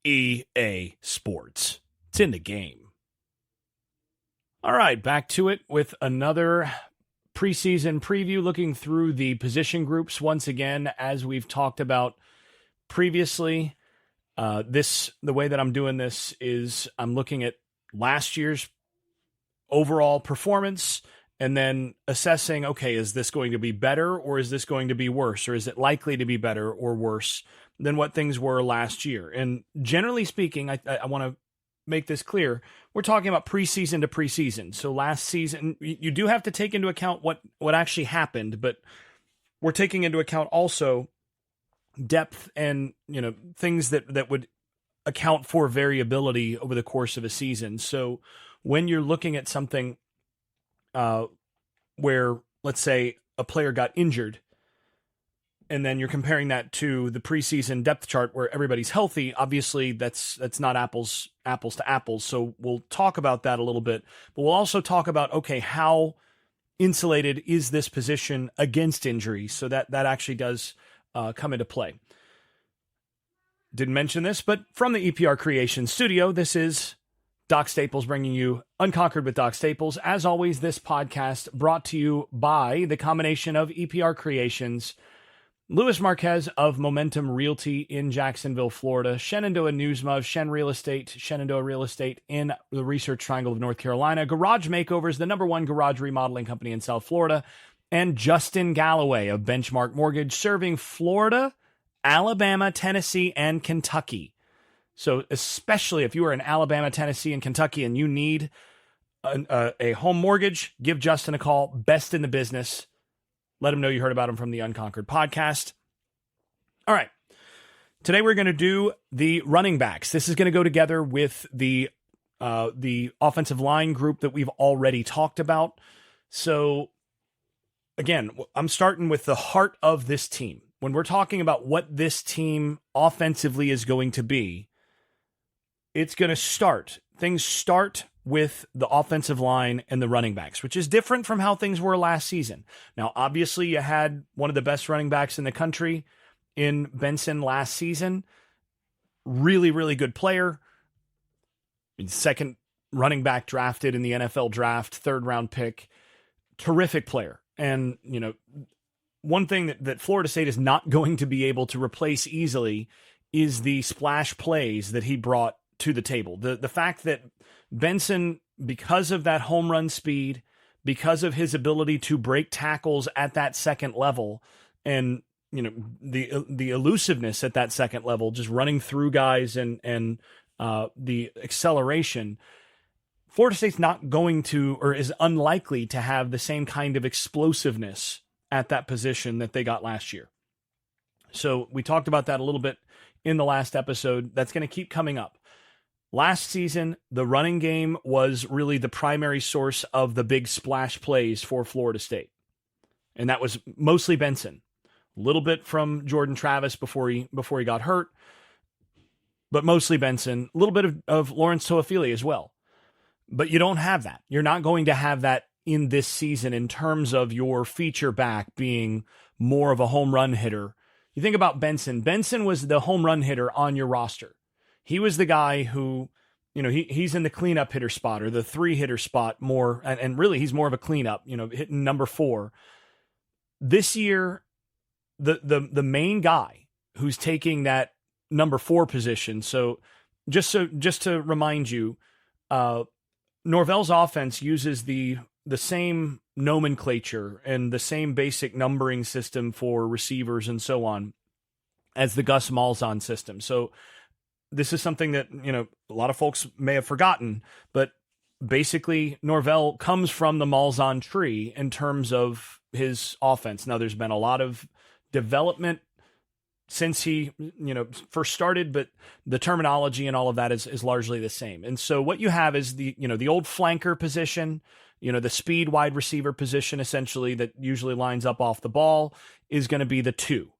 EA Sports. It's in the game. All right, back to it with another preseason preview, looking through the position groups once again, as we've talked about previously. The way that I'm doing this is I'm looking at last year's overall performance and then assessing, okay, is this going to be better or is this going to be worse, or is it likely to be better or worse than what things were last year? And generally speaking, I want to make this clear. We're talking about preseason to preseason. So last season, you do have to take into account what actually happened, but we're taking into account also depth and, things that would account for variability over the course of a season. So when you're looking at something where, let's say, a player got injured, and then you're comparing that to the preseason depth chart where everybody's healthy, obviously that's not apples to apples. So we'll talk about that a little bit, but we'll also talk about, okay, how insulated is this position against injury? So that actually does come into play. Didn't mention this, but from the EPR Creations studio, this is Doc Staples bringing you Unconquered with Doc Staples. As always, this podcast brought to you by the combination of EPR Creations, Luis Marquez of Momentum Realty in Jacksonville, Florida, Shenandoah Newsma of Shen Real Estate, Shenandoah Real Estate in the Research Triangle of North Carolina, Garage Makeovers, the #1 garage remodeling company in South Florida, and Justin Galloway of Benchmark Mortgage, serving Florida, Alabama, Tennessee, and Kentucky. So especially if you are in Alabama, Tennessee, and Kentucky and you need a home mortgage, give Justin a call. Best in the business. Let him know you heard about him from the Unconquered podcast. All right. Today we're going to do the running backs. This is going to go together with the offensive line group that we've already talked about. So again, I'm starting with the heart of this team. When we're talking about what this team offensively is going to be, things start with the offensive line and the running backs, which is different from how things were last season. Now, obviously, you had one of the best running backs in the country in Benson last season. Really, really good player. Second running back drafted in the NFL draft, third-round pick. Terrific player. And, one thing that Florida State is not going to be able to replace easily is the splash plays that he brought to the table. The fact that Benson, because of that home run speed, because of his ability to break tackles at that second level, and the elusiveness at that second level, just running through guys and the acceleration, Florida State's not going to, or is unlikely to have, the same kind of explosiveness at that position that they got last year. So we talked about that a little bit in the last episode. That's going to keep coming up. Last season, the running game was really the primary source of the big splash plays for Florida State. And that was mostly Benson. A little bit from Jordan Travis before he got hurt, but mostly Benson. A little bit of Lawrence Toafili as well. But you don't have that. You're not going to have that in this season in terms of your feature back being more of a home run hitter. You think about Benson. Benson was the home run hitter on your roster. He was the guy who, he's in the cleanup hitter spot or the 3-hitter spot more, and really he's more of a cleanup, hitting number 4. This year, the main guy who's taking that number 4 position. So just to remind you, Norvell's offense uses the same nomenclature and the same basic numbering system for receivers and so on as the Gus Malzahn system. So this is something that, a lot of folks may have forgotten, but basically Norvell comes from the Malzahn tree in terms of his offense. Now, there's been a lot of development since he, first started, but the terminology and all of that is largely the same. And so what you have is the old flanker position, the speed wide receiver position, essentially, that usually lines up off the ball, is going to be the 2.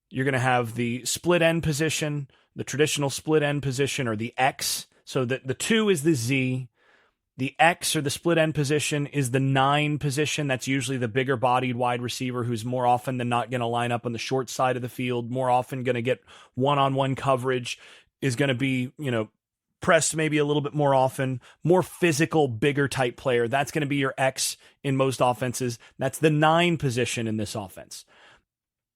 You're going to have the split end position, the traditional split end position, or the X. So that the 2 is the Z. The X, or the split end position, is the 9 position. That's usually the bigger bodied wide receiver who's more often than not going to line up on the short side of the field, more often going to get one-on-one coverage. is going to be, pressed maybe a little bit more often, more physical, bigger type player. That's going to be your X in most offenses. That's the 9 position in this offense.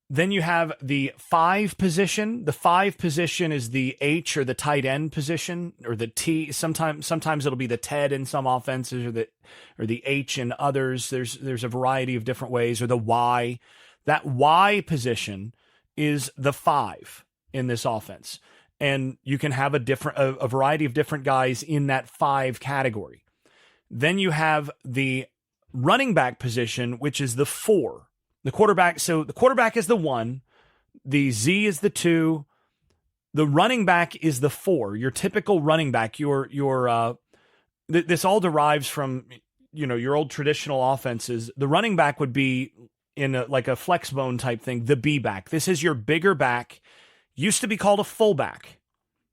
Then you have the 5 position. The 5 position is the H or the tight end position, or the T. Sometimes it'll be the TED in some offenses, or the H in others. There's a variety of different ways, or the Y. That Y position is the 5 in this offense. And you can have a variety of different guys in that 5 category. Then you have the running back position, which is the 4. The quarterback. So the quarterback is the 1, the Z is the 2, the running back is the 4. Your typical running back. This all derives from your old traditional offenses. The running back would be in like a flex bone type thing. The B back. This is your bigger back. Used to be called a fullback,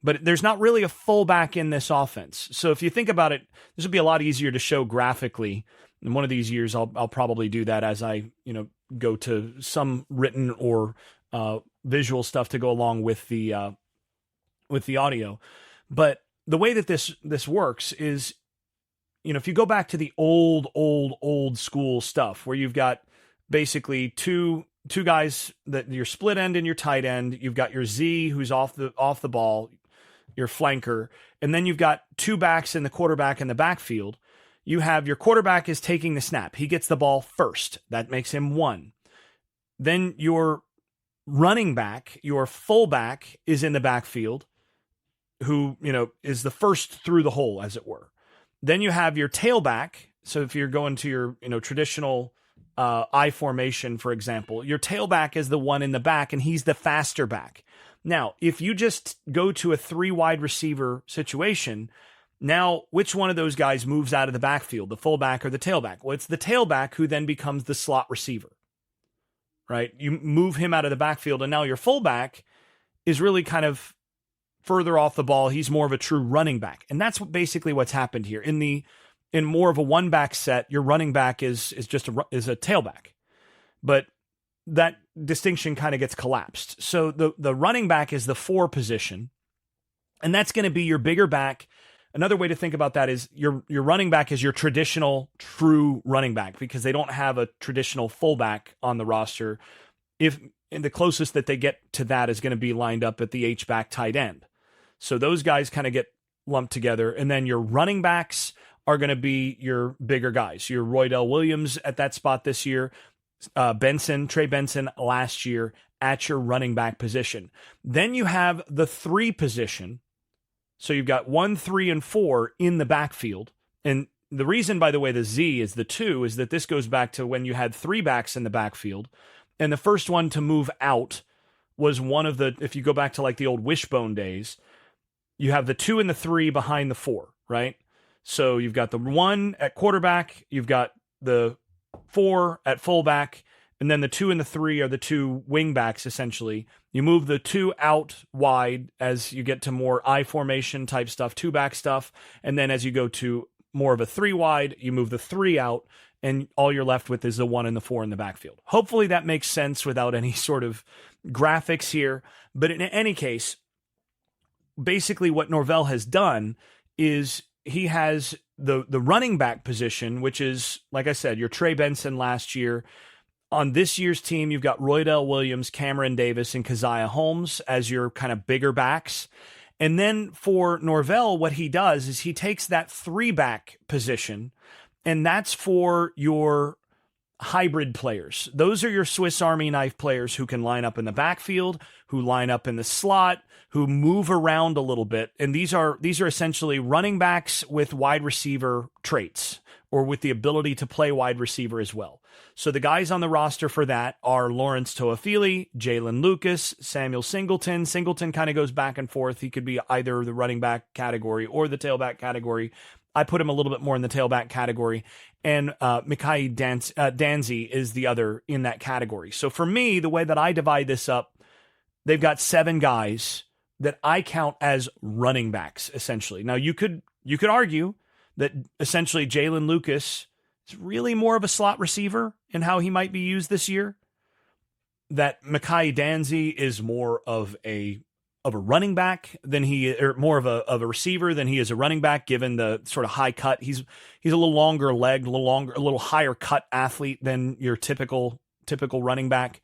but there's not really a fullback in this offense. So if you think about it, this would be a lot easier to show graphically. And one of these years, I'll probably do that as I go to some written or visual stuff to go along with the audio. But the way that this works is, if you go back to the old school stuff where you've got basically two guys, that your split end and your tight end, you've got your Z who's off the ball, your flanker, and then you've got 2 backs in the quarterback in the backfield. You have your quarterback is taking the snap. He gets the ball first. That makes him 1. Then your running back, your fullback, is in the backfield, who, is the first through the hole, as it were. Then you have your tailback. So if you're going to your, traditional I formation, for example, your tailback is the one in the back, and he's the faster back. Now, if you just go to a 3 wide receiver situation, now, which one of those guys moves out of the backfield, the fullback or the tailback? Well, it's the tailback who then becomes the slot receiver, right? You move him out of the backfield, and now your fullback is really kind of further off the ball. He's more of a true running back. And that's basically what's happened here. In more of a 1-back set, your running back is a tailback. But that distinction kind of gets collapsed. So the running back is the 4 position, and that's going to be your bigger back. Another way to think about that is your running back is your traditional true running back, because they don't have a traditional fullback on the roster. And the closest that they get to that is going to be lined up at the H-back tight end. So those guys kind of get lumped together. And then your running backs are going to be your bigger guys. Your Roydell Williams at that spot this year, Trey Benson last year at your running back position. Then you have the 3 position. So you've got 1, 3, and 4 in the backfield. And the reason, by the way, the Z is the 2 is that this goes back to when you had 3 backs in the backfield. And the first one to move out was one of the, if you go back to like the old wishbone days, you have the 2 and the 3 behind the 4, right? So you've got the 1 at quarterback, you've got the 4 at fullback, and then the 2 and the 3 are the 2 wing backs, essentially. You move the 2 out wide as you get to more I formation type stuff, 2-back stuff. And then as you go to more of a 3 wide, you move the 3 out, and all you're left with is the 1 and the 4 in the backfield. Hopefully that makes sense without any sort of graphics here. But in any case, basically what Norvell has done is he has the running back position, which is, like I said, your Trey Benson last year. On this year's team, you've got Roydell Williams, Cameron Davis, and Keziah Holmes as your kind of bigger backs. And then for Norvell, what he does is he takes that 3-back position, and that's for your hybrid players. Those are your Swiss Army knife players who can line up in the backfield, who line up in the slot, who move around a little bit. And these are essentially running backs with wide receiver traits, or with the ability to play wide receiver as well. So the guys on the roster for that are Lawrence Toafili, Jalen Lucas, Samuel Singleton. Singleton kind of goes back and forth. He could be either the running back category or the tailback category. I put him a little bit more in the tailback category. And Micah Danzy is the other in that category. So for me, the way that I divide this up, they've got 7 guys that I count as running backs, essentially. Now, you could argue that essentially Jalen Lucas is really more of a slot receiver in how he might be used this year. That Micah Danzy is more of a of a running back than or more of a receiver than he is a running back, given the sort of high cut. He's a little longer legged, a little higher cut athlete than your typical running back.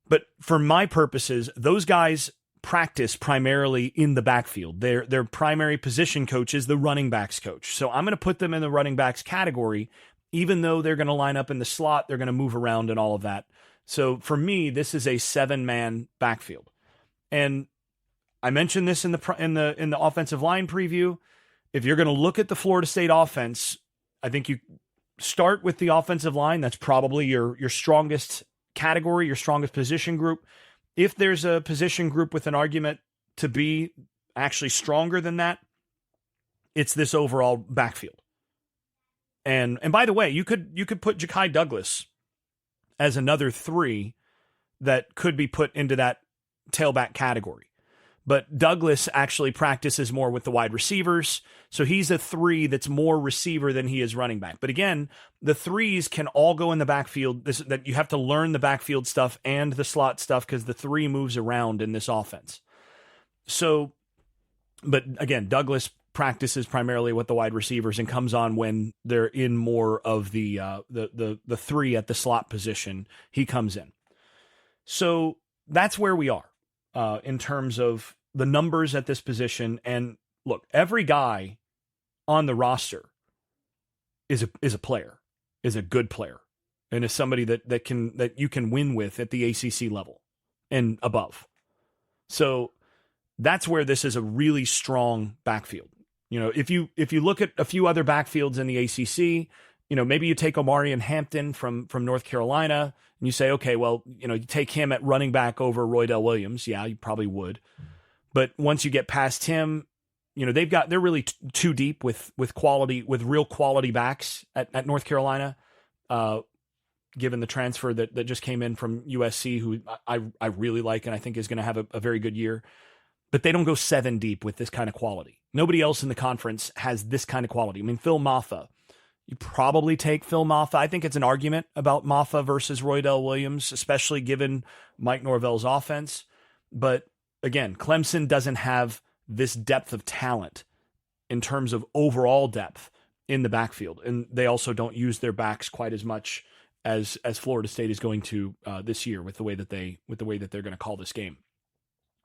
But for my purposes, those guys practice primarily in the backfield. Their primary position coach is the running backs coach. So I'm going to put them in the running backs category, even though they're going to line up in the slot, they're going to move around and all of that. So for me, this is a 7-man backfield. And I mentioned this in the offensive line preview. If you're going to look at the Florida State offense, I think you start with the offensive line. That's probably your strongest category, your strongest position group. If there's a position group with an argument to be actually stronger than that, it's this overall backfield. And by the way, you could put Ja'Kai Douglas as another 3 that could be put into that tailback category. But Douglas actually practices more with the wide receivers, so he's a 3 that's more receiver than he is running back. But again, the 3s can all go in the backfield. That you have to learn the backfield stuff and the slot stuff because the 3 moves around in this offense. So, but again, Douglas practices primarily with the wide receivers and comes on when they're in more of the 3 at the slot position. He comes in. So that's where we are in terms of the numbers at this position. And look, every guy on the roster is a player, is a good player, and is somebody that you can win with at the ACC level and above. So that's where this is a really strong backfield. You know, if you look at a few other backfields in the ACC, you know, maybe you take Omarion Hampton from North Carolina and you say, okay, well, you know, you take him at running back over Roydell Williams. Yeah, you probably would. But once you get past him, you know, they're really too deep with real quality backs at North Carolina, given the transfer that just came in from USC, who I really like and I think is going to have a very good year. But they don't go 7 deep with this kind of quality. Nobody else in the conference has this kind of quality. I mean, Phil Maffa, you probably take Phil Maffa. I think it's an argument about Maffa versus Roydell Williams, especially given Mike Norvell's offense. But again, Clemson doesn't have this depth of talent in terms of overall depth in the backfield. And they also don't use their backs quite as much as Florida State is going to this year with the way that they're going to call this game.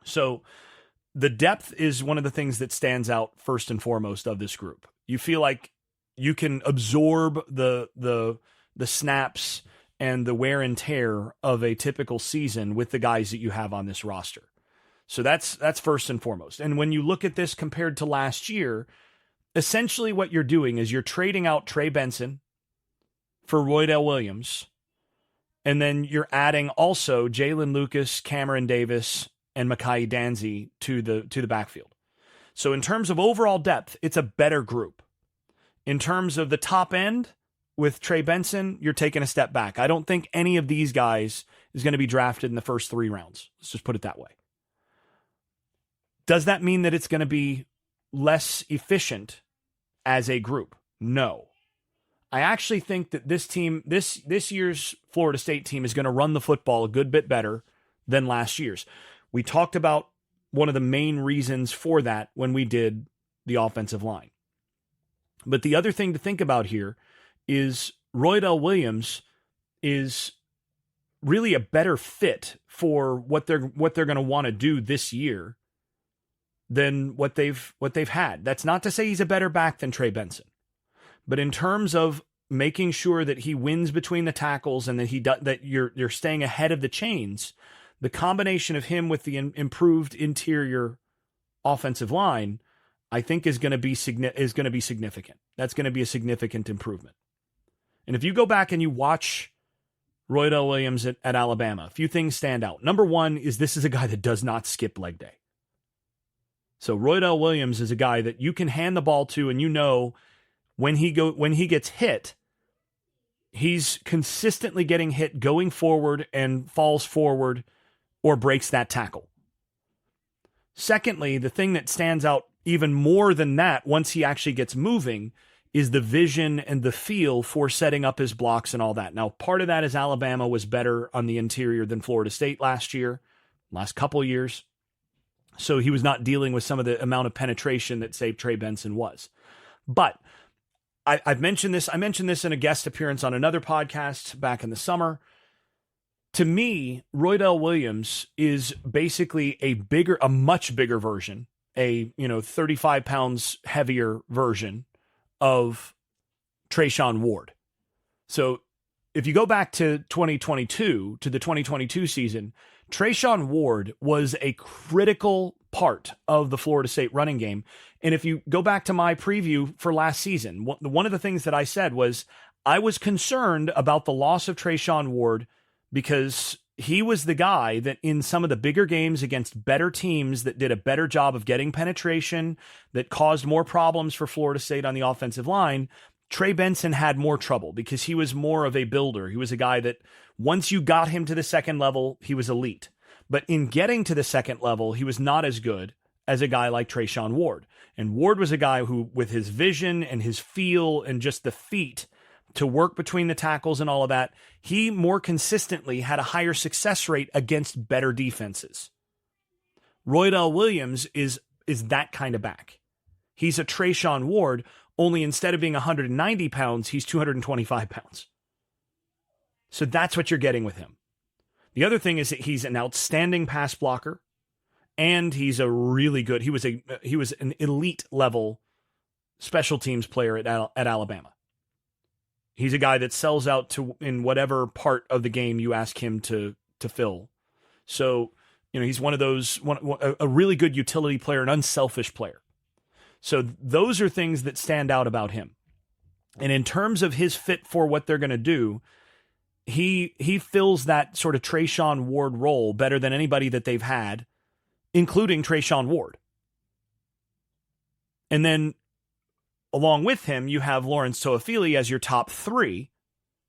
So the depth is one of the things that stands out first and foremost of this group. You feel like you can absorb the snaps and the wear and tear of a typical season with the guys that you have on this roster. So that's first and foremost. And when you look at this compared to last year, essentially what you're doing is you're trading out Trey Benson for Roydell Williams, and then you're adding also Jalen Lucas, Cameron Davis, and Mekhi Danzy to the backfield. So in terms of overall depth, it's a better group. In terms of the top end, with Trey Benson, you're taking a step back. I don't think any of these guys is going to be drafted in the first 3 rounds. Let's just put it that way. Does that mean that it's going to be less efficient as a group? No. I actually think that this team, this year's Florida State team, is going to run the football a good bit better than last year's. We talked about one of the main reasons for that when we did the offensive line. But the other thing to think about here is Roydell Williams is really a better fit for what they're going to want to do this year than what they've had. That's not to say he's a better back than Trey Benson, but in terms of making sure that he wins between the tackles and that you're staying ahead of the chains, the combination of him with the improved interior offensive line, I think is going to be significant. That's going to be a significant improvement. And if you go back and you watch Roydell Williams at Alabama, a few things stand out. Number one is this is a guy that does not skip leg day. So Roydell Williams is a guy that you can hand the ball to, and you know when he gets hit, he's consistently getting hit going forward and falls forward or breaks that tackle. Secondly, the thing that stands out even more than that once he actually gets moving is the vision and the feel for setting up his blocks and all that. Now, part of that is Alabama was better on the interior than Florida State last couple years. So he was not dealing with some of the amount of penetration that, say, Trey Benson was. But I've mentioned this. I mentioned this in a guest appearance on another podcast back in the summer. To me, Roydell Williams is basically a much bigger version, 35 pounds heavier version of Trayshawn Ward. So if you go back to 2022, to the 2022 season, Trayshawn Ward was a critical part of the Florida State running game. And if you go back to my preview for last season, one of the things that I said was I was concerned about the loss of Trayshawn Ward because he was the guy that in some of the bigger games against better teams that did a better job of getting penetration, that caused more problems for Florida State on the offensive line, Trey Benson had more trouble because he was more of a builder. He was a guy that once you got him to the second level, he was elite. But in getting to the second level, he was not as good as a guy like Trayshawn Ward. And Ward was a guy who, with his vision and his feel and just the feet to work between the tackles and all of that, he more consistently had a higher success rate against better defenses. Roydell Williams is that kind of back. He's a Trayshawn Ward, only instead of being 190 pounds, he's 225 pounds. So that's what you're getting with him. The other thing is that he's an outstanding pass blocker, and he's a really good, he was an elite level special teams player at Alabama. He's a guy that sells out to in whatever part of the game you ask him to fill. So, he's one of those, a really good utility player, an unselfish player. So those are things that stand out about him. And in terms of his fit for what they're going to do, he fills that sort of Trayshawn Ward role better than anybody that they've had, including Trayshawn Ward. And then along with him, you have Lawrence Toafili as your top three.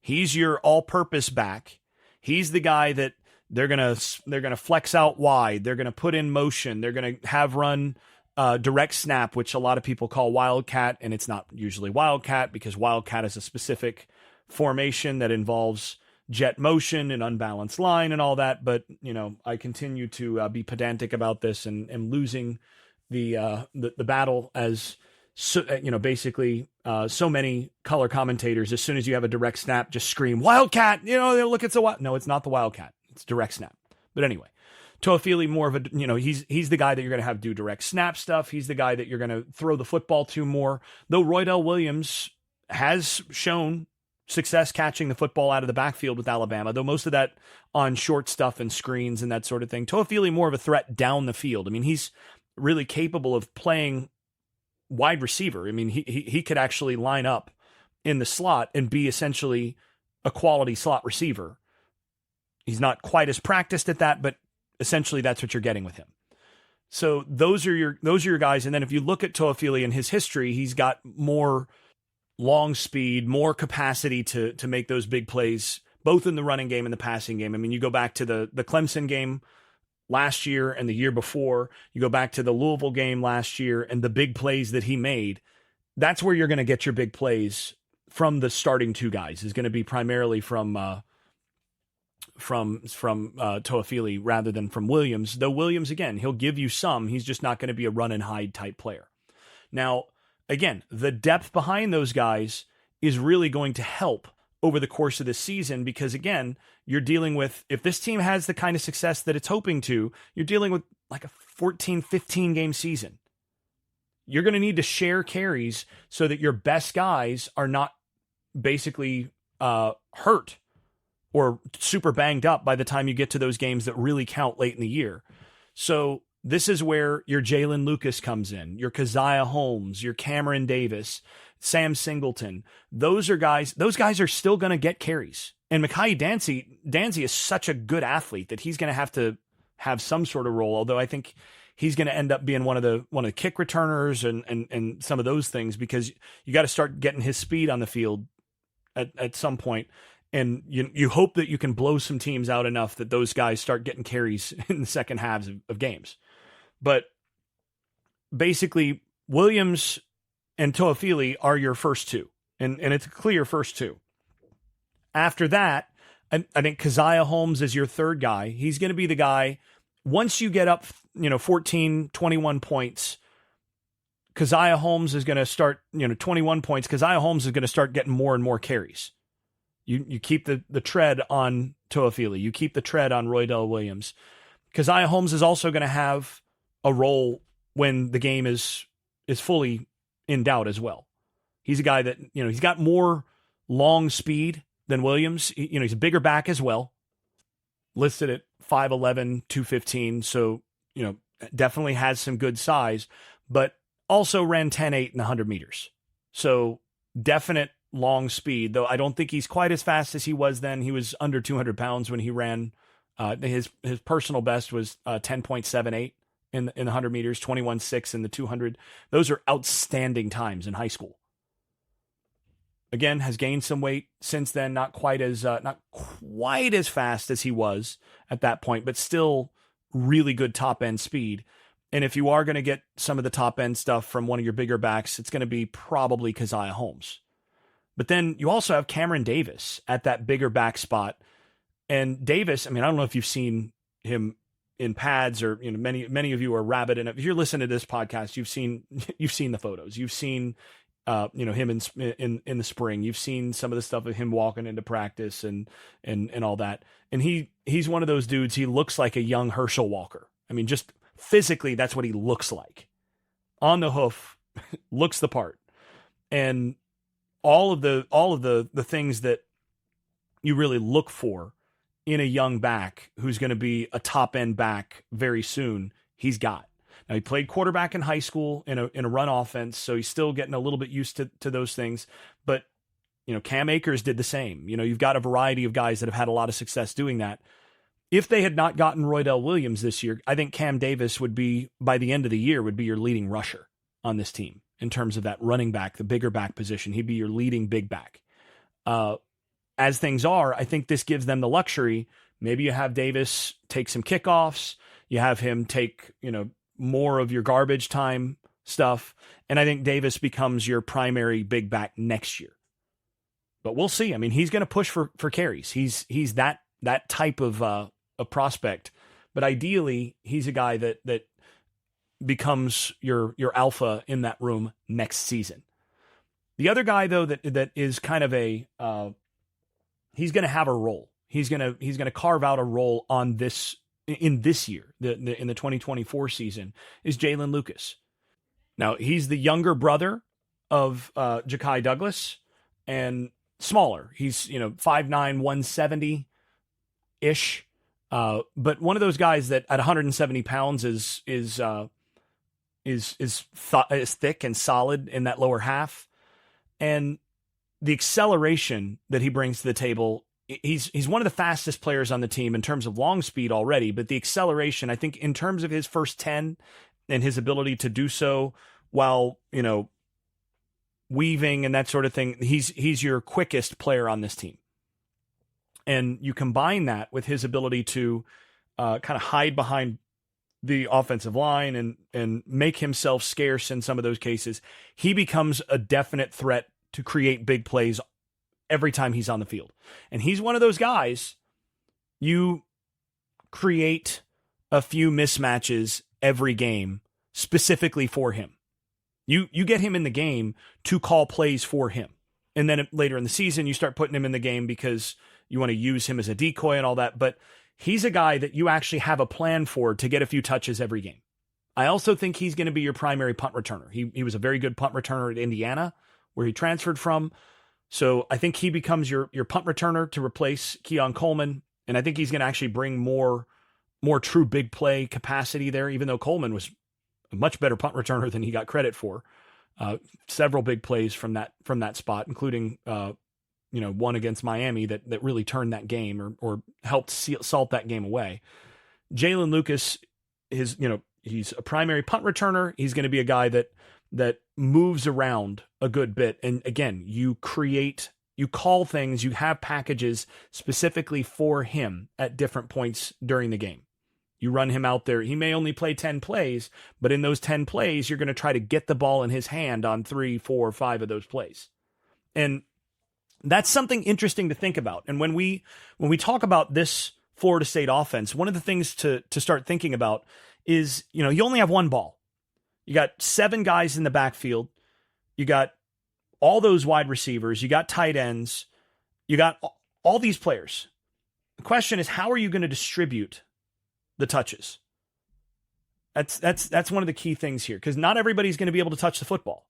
He's your all-purpose back. He's the guy that they're gonna flex out wide. They're gonna put in motion. They're gonna have run direct snap, which a lot of people call Wildcat, and it's not usually Wildcat because Wildcat is a specific formation that involves jet motion and unbalanced line and all that. But I continue to be pedantic about this and losing the battle as basically so many color commentators. As soon as you have a direct snap, just scream Wildcat. Look, it's no, it's not the Wildcat. It's direct snap. But anyway. Toafili more of a, he's the guy that you're going to have do direct snap stuff. He's the guy that you're going to throw the football to more. Though Roydell Williams has shown success catching the football out of the backfield with Alabama, though most of that on short stuff and screens and that sort of thing. Toafili more of a threat down the field. I mean, he's really capable of playing wide receiver. I mean, he could actually line up in the slot and be essentially a quality slot receiver. He's not quite as practiced at that, but essentially that's what you're getting with him. So those are your guys. And then if you look at Toafili and his history, he's got more long speed, more capacity to make those big plays, both in the running game and the passing game. I mean, you go back to the Clemson game last year and the year before, you go back to the Louisville game last year and the big plays that he made. That's where you're going to get your big plays from. The starting two guys is going to be primarily from Toafili rather than from Williams, though Williams, again, he'll give you some, he's just not going to be a run and hide type player. Now, again, the depth behind those guys is really going to help over the course of the season because, again, you're dealing with, if this team has the kind of success that it's hoping to, you're dealing with like a 14, 15 game season. You're going to need to share carries so that your best guys are not basically hurt or super banged up by the time you get to those games that really count late in the year. So this is where your Jalen Lucas comes in, your Keziah Holmes, your Cameron Davis, Sam Singleton. Those guys are still going to get carries. And Mekhi Dancy is such a good athlete that he's going to have some sort of role, although I think he's going to end up being one of the kick returners and some of those things because you got to start getting his speed on the field at some point. And you hope that you can blow some teams out enough that those guys start getting carries in the second halves of games. But basically, Williams and Toafili are your first two. And it's a clear first two. After that, I think Keziah Holmes is your third guy. He's going to be the guy once you get up, 14, 21 points, Keziah Holmes is going to start, 21 points. Keziah Holmes is going to start getting more and more carries. You keep the tread on Toafili. You keep the tread on Roydell Williams. Keziah Holmes is also going to have a role when the game is fully in doubt as well. He's a guy that, he's got more long speed than Williams. He's a bigger back as well. Listed at 5'11", 215. So, definitely has some good size, but also ran 10.8 in the 100 meters. So definite long speed, though I don't think he's quite as fast as he was then. He was under 200 pounds when he ran. His personal best was 10.78 in the 100 meters, 21.6 in the 200. Those are outstanding times in high school. Again, has gained some weight since then. Not quite as fast as he was at that point, but still really good top end speed. And if you are going to get some of the top end stuff from one of your bigger backs, it's going to be probably Keziah Holmes. But then you also have Cameron Davis at that bigger back spot. And Davis, I don't know if you've seen him in pads or, many of you are rabid. And if you're listening to this podcast, you've seen the photos. You've seen, him in the spring. You've seen some of the stuff of him walking into practice and all that. And he's one of those dudes. He looks like a young Herschel Walker. Just physically, that's what he looks like. On the hoof, looks the part. And all of the things that you really look for in a young back who's going to be a top end back very soon, he's got. Now, he played quarterback in high school in a run offense, so he's still getting a little bit used to those things. But, Cam Akers did the same. You've got a variety of guys that have had a lot of success doing that. If they had not gotten Roydell Williams this year, I think Cam Davis would be, by the end of the year, would be your leading rusher on this team in terms of that running back, the bigger back position. He'd be your leading big back. As things are, I think this gives them the luxury. Maybe you have Davis take some kickoffs. You have him take, more of your garbage time stuff. And I think Davis becomes your primary big back next year. But we'll see. He's going to push for carries. He's that type of a prospect. But ideally, he's a guy that becomes your alpha in that room next season. The other guy, though, that is kind of he's going to have a role. He's going to carve out a role in this year, in the 2024 season, is Jalen Lucas. Now, he's the younger brother of Ja'Kai Douglas and smaller. He's 5'9", 170-ish. But one of those guys that at 170 pounds is thick and solid in that lower half. And the acceleration that he brings to the table, he's one of the fastest players on the team in terms of long speed already, but the acceleration, I think in terms of his first 10 and his ability to do so while, weaving and that sort of thing, he's your quickest player on this team. And you combine that with his ability to kind of hide behind the offensive line and make himself scarce in some of those cases, he becomes a definite threat to create big plays every time he's on the field. And he's one of those guys, you create a few mismatches every game specifically for him. You get him in the game to call plays for him. And then later in the season, you start putting him in the game because you want to use him as a decoy and all that. But he's a guy that you actually have a plan for to get a few touches every game. I also think he's going to be your primary punt returner. He was a very good punt returner at Indiana, where he transferred from. So I think he becomes your punt returner to replace Keon Coleman. And I think he's going to actually bring more true big play capacity there, even though Coleman was a much better punt returner than he got credit for. Several big plays from that spot, including one against Miami that really turned that game or helped salt that game away. Jalen Lucas he's a primary punt returner. He's going to be a guy that moves around a good bit. And again, you call things, you have packages specifically for him at different points during the game. You run him out there. He may only play 10 plays, but in those 10 plays, you're going to try to get the ball in his hand on 3, 4, 5 of those plays. And that's something interesting to think about. And when we talk about this Florida State offense, one of the things to start thinking about is, you only have one ball. You got 7 guys in the backfield. You got all those wide receivers. You got tight ends. You got all these players. The question is, how are you going to distribute the touches? That's one of the key things here, because not everybody's going to be able to touch the football.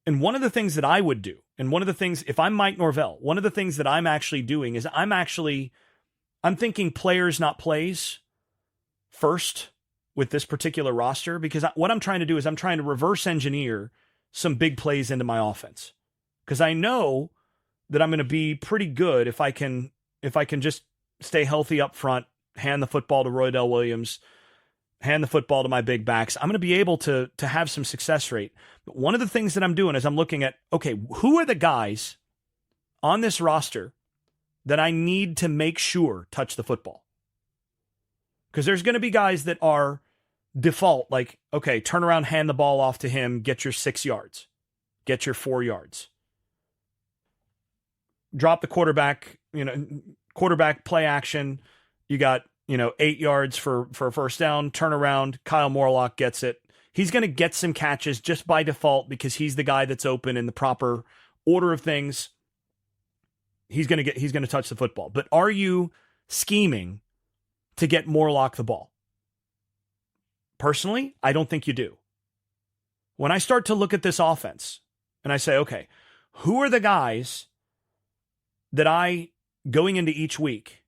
And one of the things that I would do, and one of the things, if I'm Mike Norvell, one of the things that I'm actually doing is I'm thinking players, not plays first with this particular roster, because what I'm trying to do is I'm trying to reverse engineer some big plays into my offense. Because I know that I'm going to be pretty good if I can just stay healthy up front, hand the football to Roydell Williams, hand the football to my big backs. I'm going to be able to have some success rate. But one of the things that I'm doing is I'm looking at, okay, who are the guys on this roster that I need to make sure touch the football? Because there's going to be guys that are default, like, okay, turn around, hand the ball off to him, get your 6 yards, get your 4 yards. Drop the quarterback play action. You got, 8 yards for a first down, turn around, Kyle Morlock gets it. He's going to get some catches just by default because he's the guy that's open in the proper order of things. He's going to touch the football. But are you scheming to get Morlock the ball? Personally, I don't think you do. When I start to look at this offense and I say, okay, who are the guys that going into each week,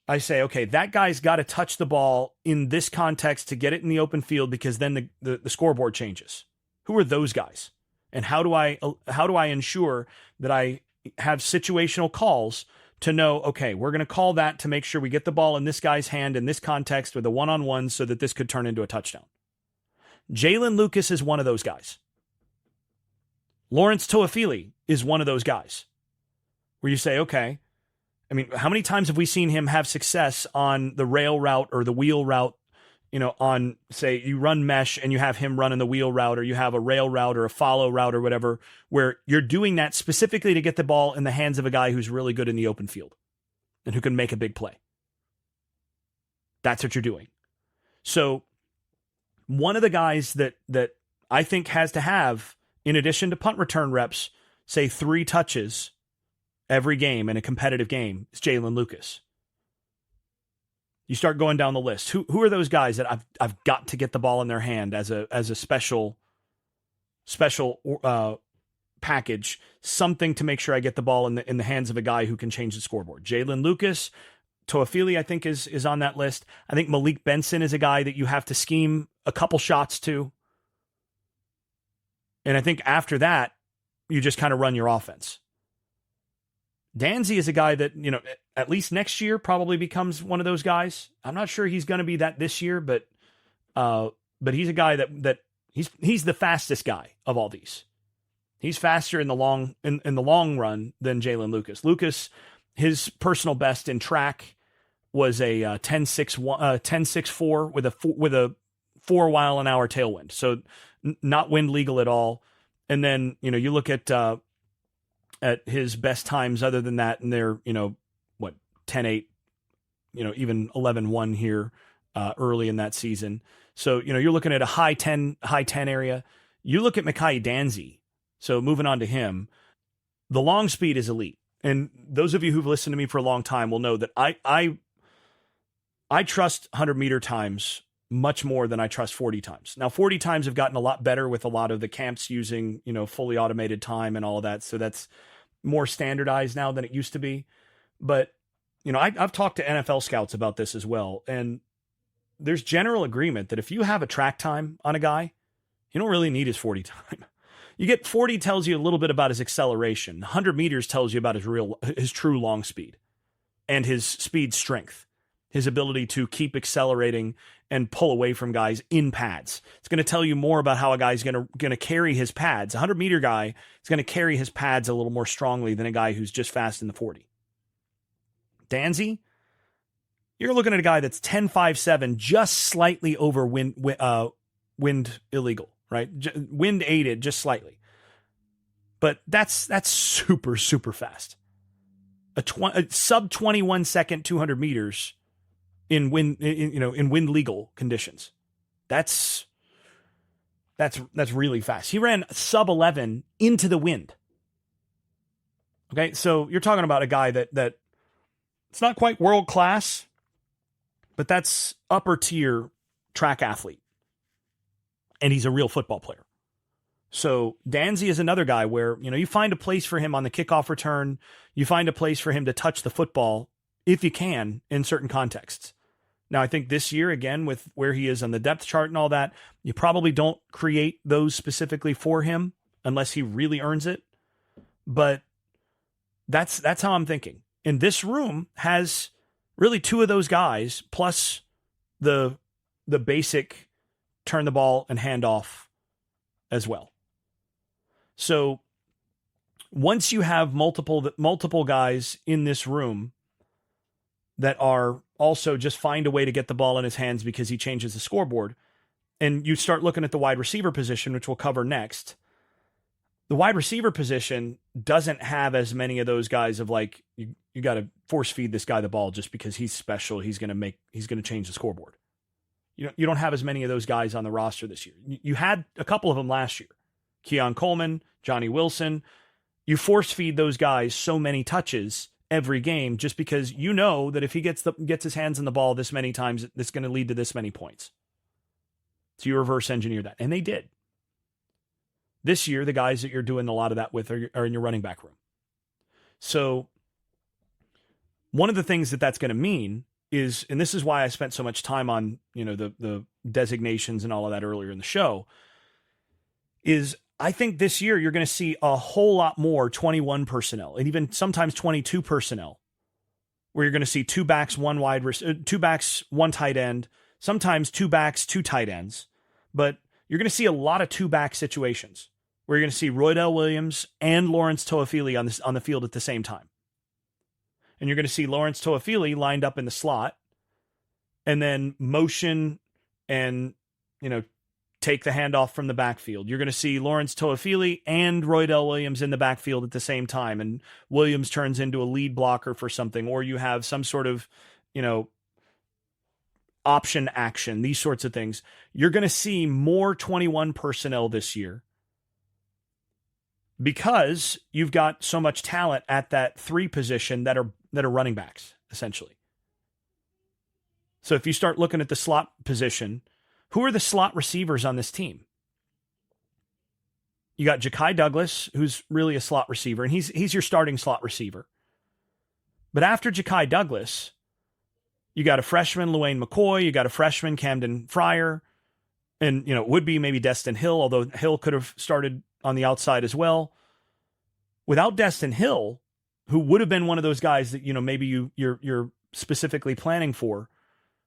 I say, okay, that guy's got to touch the ball in this context to get it in the open field, because then the scoreboard changes. Who are those guys? And how do I ensure that I have situational calls to know, okay, we're going to call that to make sure we get the ball in this guy's hand in this context with a one-on-one so that this could turn into a touchdown. Jalen Lucas is one of those guys. Lawrence Toafili is one of those guys where you say, okay, I mean, how many times have we seen him have success on the rail route or the wheel route, on, say, you run mesh and you have him running the wheel route, or you have a rail route or a follow route or whatever, where you're doing that specifically to get the ball in the hands of a guy who's really good in the open field and who can make a big play. That's what you're doing. So one of the guys that I think has to have, in addition to punt return reps, say 3 touches every game in a competitive game, is Jalen Lucas. You start going down the list. Who are those guys that I've got to get the ball in their hand as a special package, something to make sure I get the ball in the hands of a guy who can change the scoreboard? Jalen Lucas, Toafili, I think is on that list. I think Malik Benson is a guy that you have to scheme a couple shots to. And I think after that, you just kind of run your offense. Danzy is a guy that, at least next year probably becomes one of those guys. I'm not sure he's going to be that this year, but he's a guy that he's the fastest guy of all these. He's faster in the long run than Jalen Lucas. Lucas, his personal best in track was a 10.64 with a 4 mile an hour tailwind. So not wind legal at all. And then, you look at his best times other than that, and they're, 10.8, even 11.1 here early in that season. So, you're looking at a high 10 area. You look at Mekhi Danzy. So moving on to him, the long speed is elite. And those of you who've listened to me for a long time will know that I trust 100-meter times much more than I trust 40 times. Now, 40 times have gotten a lot better with a lot of the camps using, fully automated time and all of that. So that's more standardized now than it used to be. But, I've talked to NFL scouts about this as well. And there's general agreement that if you have a track time on a guy, you don't really need his 40 time. You get 40 tells you a little bit about his acceleration. 100 meters tells you about his true long speed and his speed strength, his ability to keep accelerating and pull away from guys in pads. It's going to tell you more about how a guy's going to carry his pads. A 100-meter guy is going to carry his pads a little more strongly than a guy who's just fast in the 40. Danzy, you're looking at a guy that's 10.57, just slightly over wind illegal, right? Wind aided just slightly. But that's super, super fast. a sub 21 second 200 meters in wind legal conditions. That's really fast. He ran sub 11 into the wind. Okay, so you're talking about a guy that it's not quite world class, but that's upper tier track athlete. And he's a real football player. So Danzy is another guy where, you find a place for him on the kickoff return. You find a place for him to touch the football if you can in certain contexts. Now, I think this year, again, with where he is on the depth chart and all that, you probably don't create those specifically for him unless he really earns it. But that's how I'm thinking. And this room has really two of those guys plus the basic turn the ball and hand off as well. So once you have multiple guys in this room that are also just find a way to get the ball in his hands because he changes the scoreboard, and you start looking at the wide receiver position, which we'll cover next, the wide receiver position doesn't have as many of those guys of like, you got to force feed this guy the ball just because he's special. He's going to change the scoreboard. You don't have as many of those guys on the roster this year. You had a couple of them last year. Keon Coleman, Johnny Wilson. You force feed those guys so many touches every game just because you know that if he gets his hands on the ball this many times, it's going to lead to this many points. So you reverse engineer that. And they did. This year, the guys that you're doing a lot of that with are in your running back room. So one of the things that's going to mean is, and this is why I spent so much time on, the designations and all of that earlier in the show, is I think this year you're going to see a whole lot more 21 personnel and even sometimes 22 personnel, where you're going to see two backs, one tight end, sometimes two backs, two tight ends. But you're going to see a lot of two back situations where you're going to see Roydell Williams and Lawrence Toafili on the field at the same time. And you're going to see Lawrence Toafili lined up in the slot and then motion and, take the handoff from the backfield. You're going to see Lawrence Toafili and Roydell Williams in the backfield at the same time. And Williams turns into a lead blocker for something, or you have some sort of, option action, these sorts of things. You're going to see more 21 personnel this year because you've got so much talent at that 3 position that are running backs, essentially. So if you start looking at the slot position, who are the slot receivers on this team? You got Ja'Kai Douglas, who's really a slot receiver, and he's your starting slot receiver. But after Ja'Kai Douglas, you got a freshman, Luane McCoy, you got a freshman, Camden Fryer, and it would be maybe Destin Hill, although Hill could have started on the outside as well. Without Destin Hill, who would have been one of those guys that maybe you're specifically planning for,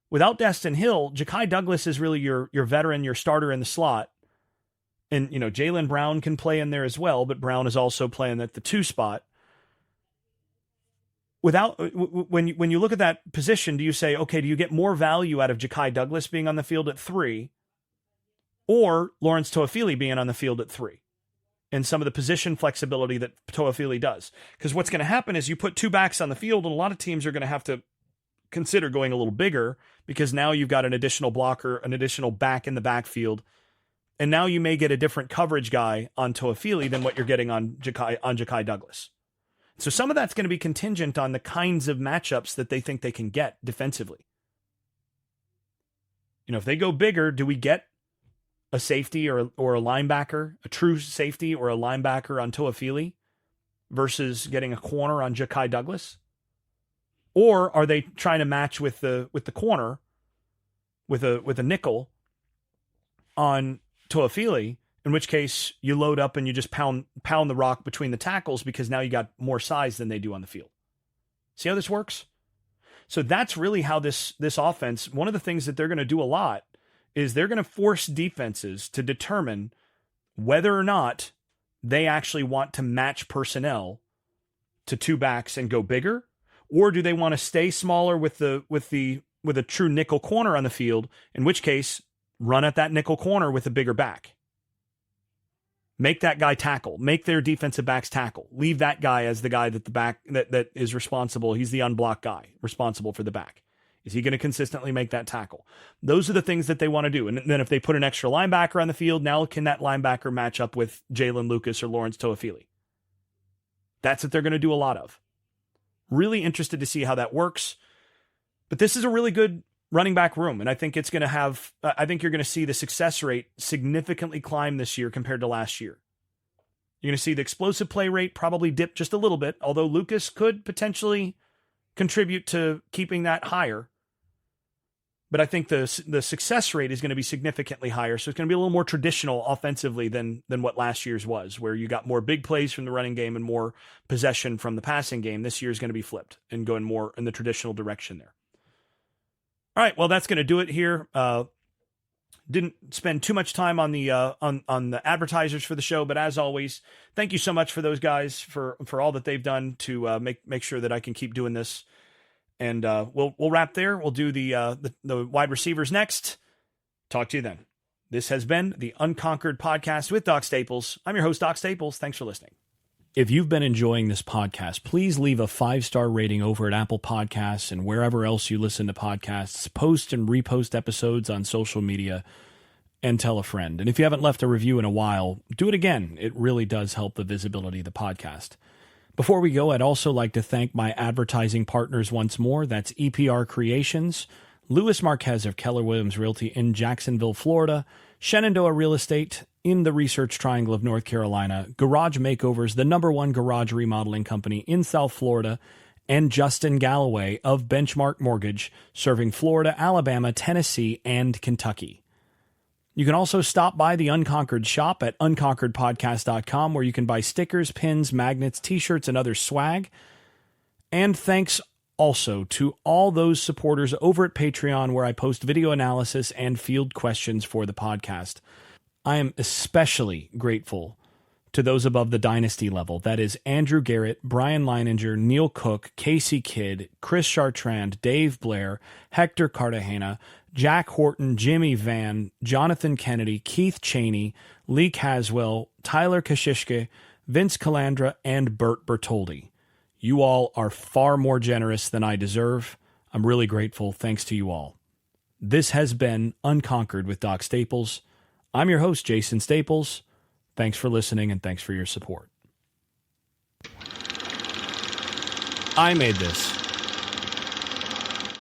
without Destin Hill, Ja'Kai Douglas is really your veteran, your starter in the slot. And, Jaylen Brown can play in there as well, but Brown is also playing at the 2 spot. When you look at that position, do you say, okay, do you get more value out of Ja'Kai Douglas being on the field at 3 or Lawrence Toafili being on the field at 3? And some of the position flexibility that Toafili does. Because what's going to happen is you put 2 backs on the field, and a lot of teams are going to have to consider going a little bigger because now you've got an additional blocker, an additional back in the backfield. And now you may get a different coverage guy on Toafili than what you're getting on Ja'Kai Douglas. So some of that's going to be contingent on the kinds of matchups that they think they can get defensively. If they go bigger, do we get a safety or a linebacker, a true safety or a linebacker on Toafili versus getting a corner on Ja'Kai Douglas? Or are they trying to match with the corner with a nickel on Toafili, in which case you load up and you just pound the rock between the tackles because now you got more size than they do on the field. See how this works? So that's really how this offense, one of the things that they're going to do a lot is they're going to force defenses to determine whether or not they actually want to match personnel to 2 backs and go bigger, or do they want to stay smaller with a true nickel corner on the field, in which case run at that nickel corner with a bigger back. Make that guy tackle. Make their defensive backs tackle. Leave that guy as the guy that the back that is responsible. He's the unblocked guy responsible for the back. Is he going to consistently make that tackle? Those are the things that they want to do. And then if they put an extra linebacker on the field, now can that linebacker match up with Jalen Lucas or Lawrence Toafili? That's what they're going to do a lot of. Really interested to see how that works. But this is a really good running back room. And I think it's going to have, I think you're going to see the success rate significantly climb this year compared to last year. You're going to see the explosive play rate probably dip just a little bit, although Lucas could potentially contribute to keeping that higher. But I think the success rate is going to be significantly higher. So it's going to be a little more traditional offensively than what last year's was, where you got more big plays from the running game and more possession from the passing game. This year is going to be flipped and going more in the traditional direction there. All right, well, that's going to do it here. Didn't spend too much time on the on the advertisers for the show, but as always, thank you so much for those guys for all that they've done to make sure that I can keep doing this. And we'll wrap there. We'll do the wide receivers next. Talk to you then. This has been the Unconquered Podcast with Doc Staples. I'm your host, Doc Staples. Thanks for listening. If you've been enjoying this podcast, please leave a 5-star rating over at Apple Podcasts and wherever else you listen to podcasts. Post and repost episodes on social media and tell a friend. And if you haven't left a review in a while, do it again. It really does help the visibility of the podcast. Before we go, I'd also like to thank my advertising partners once more. That's EPR Creations, Louis Marquez of Keller Williams Realty in Jacksonville, Florida, Shenandoah Real Estate in the Research Triangle of North Carolina, Garage Makeovers, the #1 garage remodeling company in South Florida, and Justin Galloway of Benchmark Mortgage, serving Florida, Alabama, Tennessee, and Kentucky. You can also stop by the Unconquered Shop at unconqueredpodcast.com, where you can buy stickers, pins, magnets, t-shirts, and other swag. And thanks also to all those supporters over at Patreon, where I post video analysis and field questions for the podcast. I am especially grateful to those above the dynasty level. That is Andrew Garrett, Brian Leininger, Neil Cook, Casey Kidd, Chris Chartrand, Dave Blair, Hector Cartagena, Jack Horton, Jimmy Van, Jonathan Kennedy, Keith Cheney, Lee Caswell, Tyler Kashishke, Vince Calandra, and Bert Bertoldi. You all are far more generous than I deserve. I'm really grateful. Thanks to you all. This has been Unconquered with Doc Staples. I'm your host, Jason Staples. Thanks for listening, and thanks for your support. I made this.